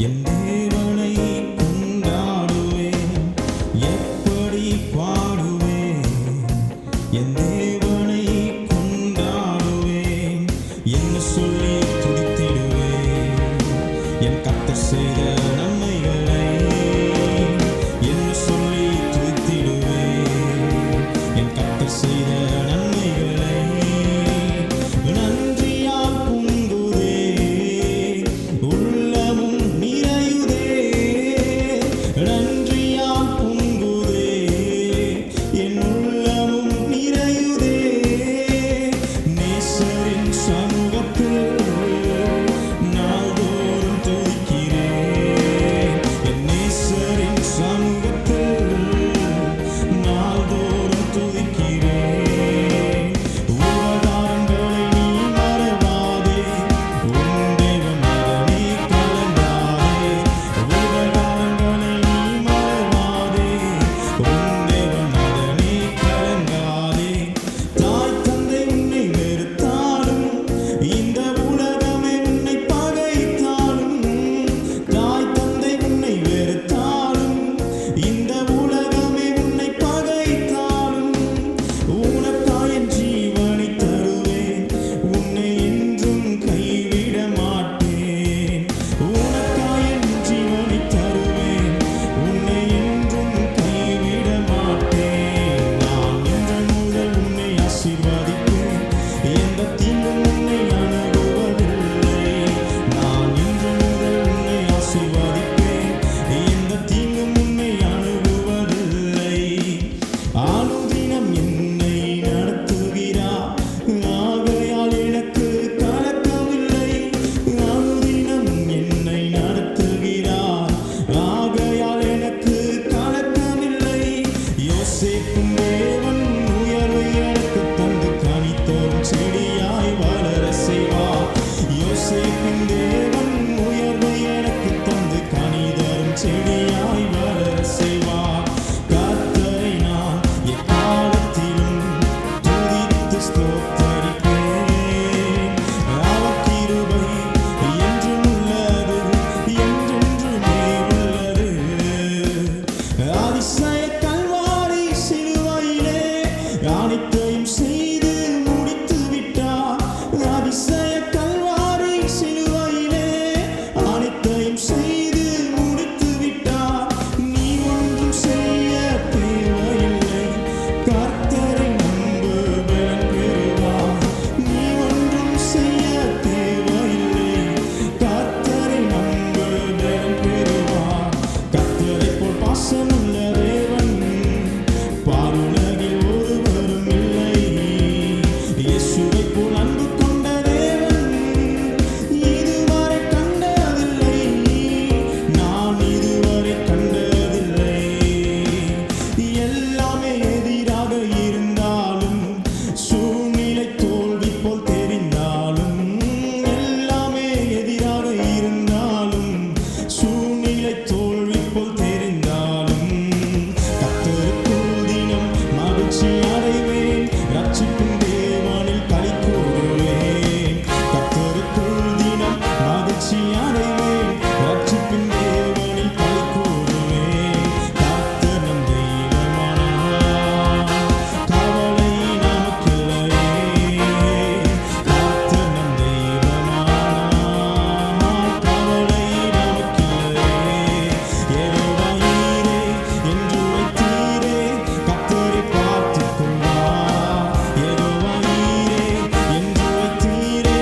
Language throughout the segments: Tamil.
என் தேவனை கொண்டாடுவேன், எப்படி பாடுவேன். என் தேவனை கொண்டாடுவேன், என்ன சொல்லி துதித்திடுவேன். என் கர்த்தர் செய்த நன்மைகளை என்ன சொல்லி துதித்திடுவேன். என் கர்த்தர் செய்த நன்மைகளை நன்றியால் பொங்குதே, உள்ளமும் நிறையுதே. நன்றியால் பொங்குதே, என் உள்ளமும் நிறையுதே. நேசரின் சமூகத்தில் நாள்தோறும் துதிக்கிறேன். என் நேசரின் சமூகத்தில் நாள்தோறும் துதிக்கிறேன். உபகாரங்களை நீ மறவாதே, உன் தேவன் மகனே கலங்காதே. உபகாரங்களை நீ மறவாதே, உன் தேவன் மகனே கலங்காதே. தாய் தந்தை உன்னை வெறுத்தாலும், இந்த உலகமே உன்னை பகைத்தாலும். தாய் தந்தை உன்னை வெறுத்தாலும், இந்த உலகமே உன்னை பகைத்தாலும். உனக்காய் என் ஜீவனை தருவேன், உன்னை என்றும் கைவிட மாட்டேன். உனக்காய் என் ஜீவனை தருவேன், உன்னை என்றும் கைவிட மாட்டேன். நான் இன்று முதல் உன்னை ஆசீர்வதிப்பேன், எந்த தீங்கும் உன்னை அணுகுவதில்லை. நான் இன்று முதல் உன்னை ஆசீர்வதிப்பேன், எந்த தீங்கும் உன்னை அணுகுவதில்லை. அனுதினம் என்னை நடத்துகிறார், ஆகையால் எனக்கு கலக்கமில்லை. அனுதினம் என்னை நடத்துகிறார், ஆகையால் எனக்கு கலக்கமில்லை. யோசேப்பின் தேவன் உயர்வை எனக்கு தந்து கனிதரும் செடியாய் வளர செய்வார். யோசேப்பின் தேவன் உயர்வை எனக்கு தந்து கனிதரும் செடியாய் வளர செய்வார். கர்த்தரை நான் எக்காலத்திலும் துதித்து ஸ்தோத்தரிப்பேன். அவர் கிருபை என்றும் உள்ளது, என்றென்றுமே உள்ளது. அதிசய கல்வாரி சிலுவையிலே அனைத்தையும் செய்து முடித்து விட்டார். அதிசய கல்வாரி சிலுவையிலே அனைத்தையும் செய்து முடித்து விட்டார். நீ ஒன்றும் செய்ய தேவையில்லை, கர்த்தரை நம்பு பலன் பெறுவார். நீ ஒன்றும் செய்ய தேவையில்லை, கர்த்தரை நம்பு பலன் பெறுவார். கர்த்தரைப் போல் பாசமுள்ள தேவன் பாருலகில் ஒருவரும் இல்லை. இயேசுவைப் போல் அன்பு கொண்ட தேவன் இதுவரை கண்டதில்லை, நான் இதுவரை கண்டதில்லை. எல்லாமே எதிராக இருந்தாலும், சூழ்நிலை தோல்வி போல் தெரிந்தாலும். எல்லாமே எதிராக இருந்தாலும், சூழ்நிலை தோல்வி போல் தெரிந்தாலும். கர்த்தருக்குள் தினம் மகிழ்ச்சி அடைவேன், ரட்சிப்பின் தேவனில் களி கூறுவேன். கர்த்தருக்குள் தினம் மகிழ்ச்சி அடைவேன், ரட்சிப்பின் தேவனில் களி கூறுவேன். கர்த்தர் நம் தெய்வமானார், கவலை நமக்கில்லையே. கர்த்தர் நம் தெய்வமானார், கவலை நமக்கில்லையே. யெகோவா ஈரே என்று வைத்தீரே, கர்த்தரை பார்த்துக் கொள்வார். யெகோவா ஈரே என்று வைத்தீரே,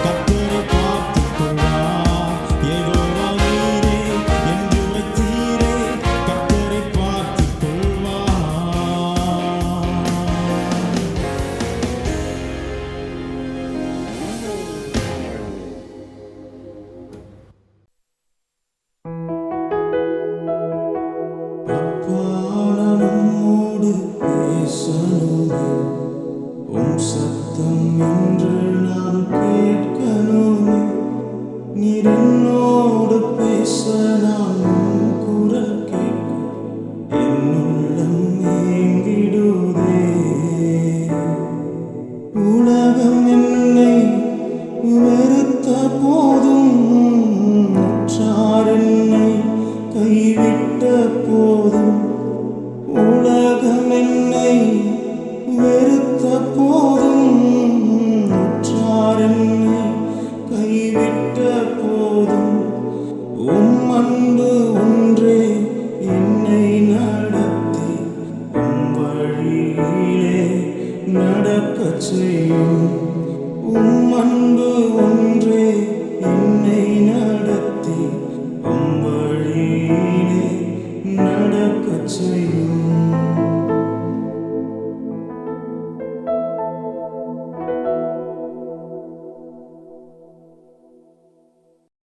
கர்த்தரை பார்த்துக் கொள்வார். யெகோவா ஈரே என்று வைத்தீரே, கர்த்தரை பார்த்துக் கொள்வார். அப்பா, நான் உம்மோடு பேசணுமே, உம் சத்தம் இன்று நான் கேட்கணுமே. நீர் என்னோடு பேச நான் உம் குரல் கேட்க என் உள்ளம் ஏங்கிடுதே. உலகம் என்னை வெறுத்த போதும் உற்றார் விட்ட போதும் உம் அன்பு ஒன்றே என்னை நடத்தி உம் வழியிலே நடக்கச் செய்யும். உம் அன்பு ஒன்றே என்னை நடத்தி உம் வழியிலே நடக்கச் செய்யும்.